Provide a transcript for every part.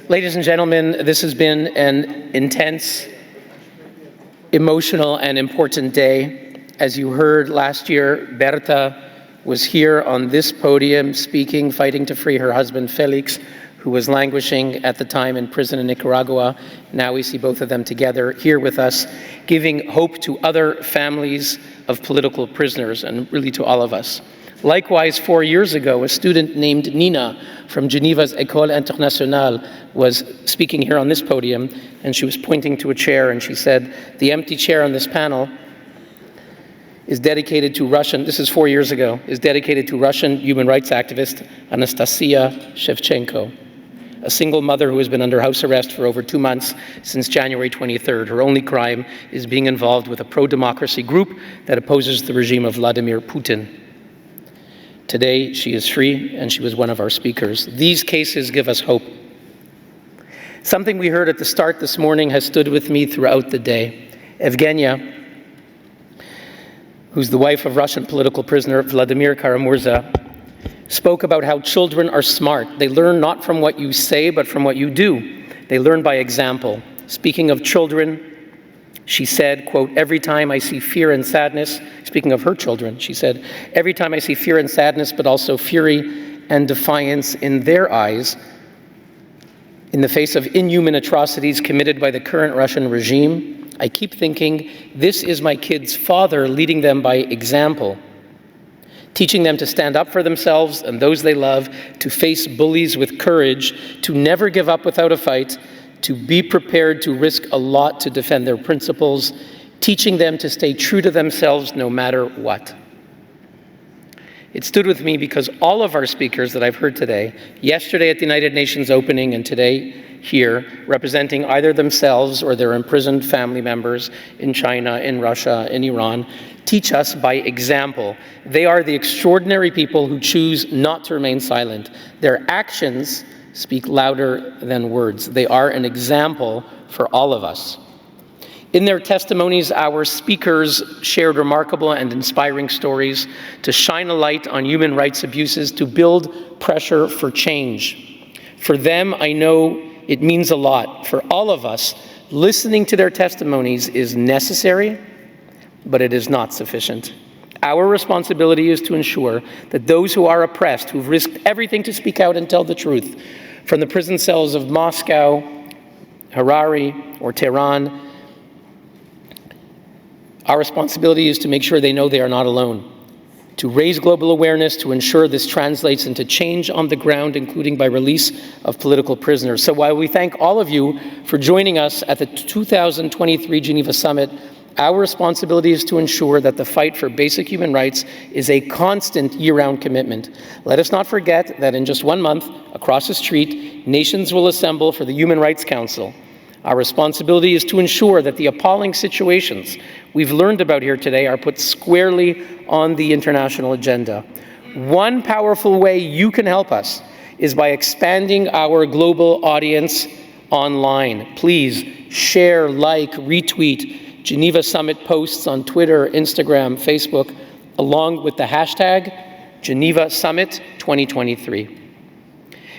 Ladies and gentlemen, this has been an intense, emotional, and important day. As you heard last year, Berta was here on this podium speaking, fighting to free her husband, Felix, who was languishing at the time in prison in Nicaragua. Now we see both of them together here with us, giving hope to other families of political prisoners and really to all of us. Likewise, 4 years ago, a student named Nina from Geneva's École Internationale was speaking here on this podium, and she was pointing to a chair, and she said, the empty chair on this panel is dedicated to Russian, this is 4 years ago, is dedicated to Russian human rights activist Anastasia Shevchenko, a single mother who has been under house arrest for over 2 months since January 23rd. Her only crime is being involved with a pro-democracy group that opposes the regime of Vladimir Putin. Today, she is free, and she was one of our speakers. These cases give us hope. Something we heard at the start this morning has stood with me throughout the day. Evgenia, who's the wife of Russian political prisoner Vladimir Kara-Murza, spoke about how children are smart. They learn not from what you say, but from what you do. They learn by example. Speaking of children, she said, quote, every time I see fear and sadness, speaking of her children, she said, every time I see fear and sadness, but also fury and defiance in their eyes, in the face of inhuman atrocities committed by the current Russian regime, I keep thinking, this is my kids' father leading them by example, teaching them to stand up for themselves and those they love, to face bullies with courage, to never give up without a fight, to be prepared to risk a lot to defend their principles, teaching them to stay true to themselves no matter what. It stood with me because all of our speakers that I've heard today, yesterday at the United Nations opening and today here, representing either themselves or their imprisoned family members in China, in Russia, in Iran, teach us by example. They are the extraordinary people who choose not to remain silent. Their actions speak louder than words. They are an example for all of us. In their testimonies, our speakers shared remarkable and inspiring stories to shine a light on human rights abuses, to build pressure for change. For them, I know it means a lot. For all of us, listening to their testimonies is necessary, but it is not sufficient. Our responsibility is to ensure that those who are oppressed, who've risked everything to speak out and tell the truth, from the prison cells of Moscow, Harare, or Tehran, our responsibility is to make sure they know they are not alone, to raise global awareness, to ensure this translates into change on the ground, including by release of political prisoners. So while we thank all of you for joining us at the 2023 Geneva Summit, our responsibility is to ensure that the fight for basic human rights is a constant year-round commitment. Let us not forget that in just 1 month, across the street, nations will assemble for the Human Rights Council. Our responsibility is to ensure that the appalling situations we've learned about here today are put squarely on the international agenda. One powerful way you can help us is by expanding our global audience online. Please share, like, retweet Geneva Summit posts on Twitter, Instagram, Facebook, along with the hashtag Geneva Summit 2023.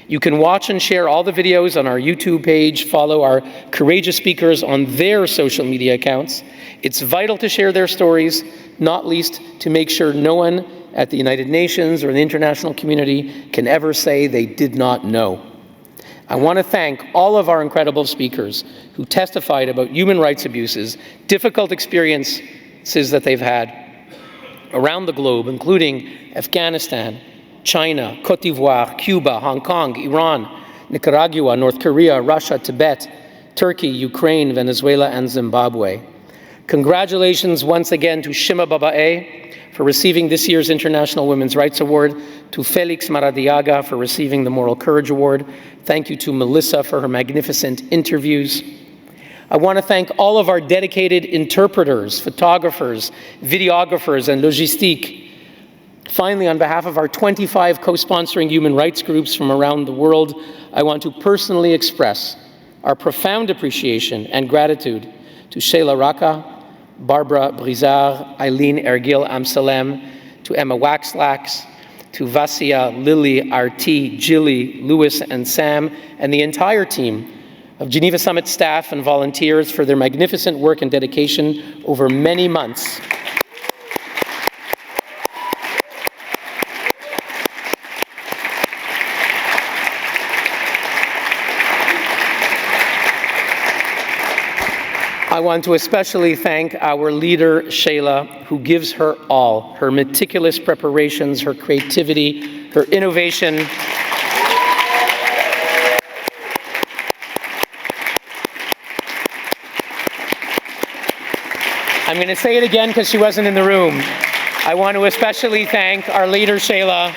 You can watch and share all the videos on our YouTube page, follow our courageous speakers on their social media accounts. It's vital to share their stories, not least to make sure no one at the United Nations or the international community can ever say they did not know. I want to thank all of our incredible speakers who testified about human rights abuses, difficult experiences that they've had around the globe, including Afghanistan, China, Cote d'Ivoire, Cuba, Hong Kong, Iran, Nicaragua, North Korea, Russia, Tibet, Turkey, Ukraine, Venezuela, and Zimbabwe. Congratulations once again to Shima Babae for receiving this year's International Women's Rights Award, to Felix Maradiaga for receiving the Moral Courage Award. Thank you to Melissa for her magnificent interviews. I want to thank all of our dedicated interpreters, photographers, videographers, and logistique. Finally, on behalf of our 25 co-sponsoring human rights groups from around the world, I want to personally express our profound appreciation and gratitude to Sheila Raqqa, Barbara Brizard, Eileen Ergil Amsalem, to Emma Waxlax, to Vasya, Lily, Arti, Jilly, Louis, and Sam, and the entire team of Geneva Summit staff and volunteers for their magnificent work and dedication over many months. I want to especially thank our leader, Shayla, who gives her all, her meticulous preparations, her creativity, her innovation. I'm going to say it again because she wasn't in the room. I want to especially thank our leader, Shayla,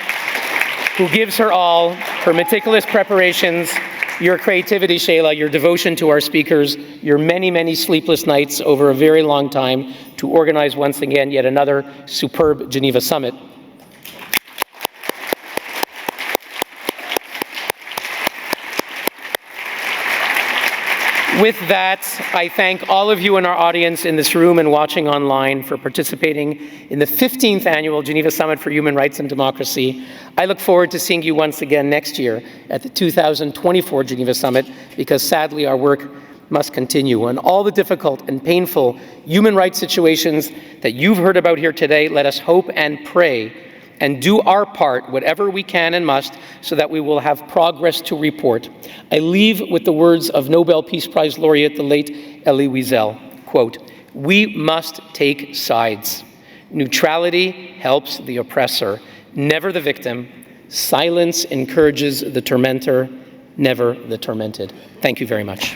who gives her all, her meticulous preparations, your creativity, Shayla, your devotion to our speakers, your many, many sleepless nights over a very long time to organize once again yet another superb Geneva Summit. With that, I thank all of you in our audience in this room and watching online for participating in the 15th Annual Geneva Summit for Human Rights and Democracy. I look forward to seeing you once again next year at the 2024 Geneva Summit, because sadly our work must continue. And all the difficult and painful human rights situations that you've heard about here today, let us hope and pray and do our part, whatever we can and must, so that we will have progress to report. I leave with the words of Nobel Peace Prize laureate, the late Elie Wiesel, quote, "We must take sides. Neutrality helps the oppressor, never the victim. Silence encourages the tormentor, never the tormented." Thank you very much.